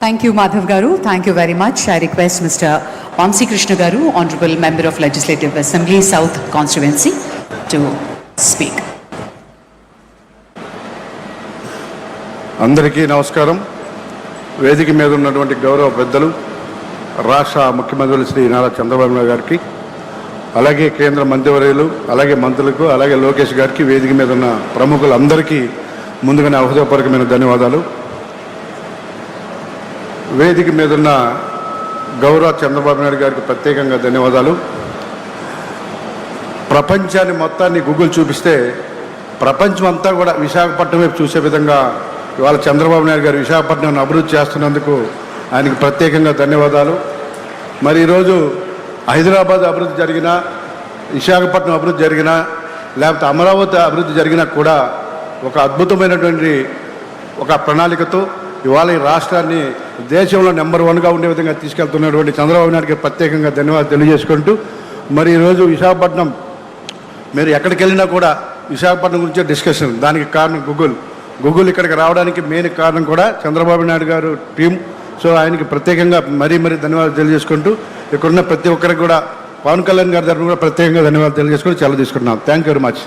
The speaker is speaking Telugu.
Thank you, Madhav Garu. Thank you very much. I request Mr. Vamsi Krishna Garu, Honorable Member of Legislative Assembly, South Constituency, to speak. అందరికీ నమస్కారం. వేదిక మీద ఉన్నటువంటి గౌరవ పెద్దలు రాష్ట్ర ముఖ్యమంత్రులు శ్రీ నారా చంద్రబాబు నాయుడు గారికి, అలాగే కేంద్ర మంత్రివర్యులు, అలాగే మంత్రులకు, అలాగే లోకేష్ గారికి, వేదిక మీద ఉన్న ప్రముఖులందరికీ ముందుగానే హృదయపూర్వకమైన ధన్యవాదాలు. వేదిక మీద ఉన్న గౌరవ చంద్రబాబు నాయుడు గారికి ప్రత్యేకంగా ధన్యవాదాలు. ప్రపంచాన్ని మొత్తాన్ని గూగుల్ చూపిస్తే ప్రపంచం అంతా కూడా విశాఖపట్నం వైపు చూసే విధంగా ఇవాళ చంద్రబాబు నాయుడు గారు విశాఖపట్నాన్ని అభివృద్ధి చేస్తున్నందుకు ఆయనకు ప్రత్యేకంగా ధన్యవాదాలు. మరి ఈరోజు హైదరాబాద్ అభివృద్ధి జరిగినా, విశాఖపట్నం అభివృద్ధి జరిగినా, లేకపోతే అమరావతి అభివృద్ధి జరిగినా కూడా ఒక అద్భుతమైనటువంటి ఒక ప్రణాళికతో ఇవాళ ఈ రాష్ట్రాన్ని దేశంలో నెంబర్ 1గా ఉండే విధంగా తీసుకెళ్తున్నటువంటి చంద్రబాబు నాయుడుకి ప్రత్యేకంగా ధన్యవాదాలు తెలియజేసుకుంటూ, మరి ఈరోజు విశాఖపట్నం మీరు ఎక్కడికి వెళ్ళినా కూడా విశాఖపట్నం గురించే డిస్కషన్. దానికి కారణం గూగుల్ ఇక్కడికి రావడానికి మెయిన్ కారణం కూడా చంద్రబాబు నాయుడు గారు టీం. సో ఆయనకి ప్రత్యేకంగా మరీ ధన్యవాదాలు తెలియజేసుకుంటూ, ఇక్కడున్న ప్రతి ఒక్కరికి కూడా పవన్ కళ్యాణ్ గారి తరఫున కూడా ప్రత్యేకంగా ధన్యవాదాలు తెలియజేసుకుంటూ సెలవు తీసుకుంటున్నాం. Thank you very much.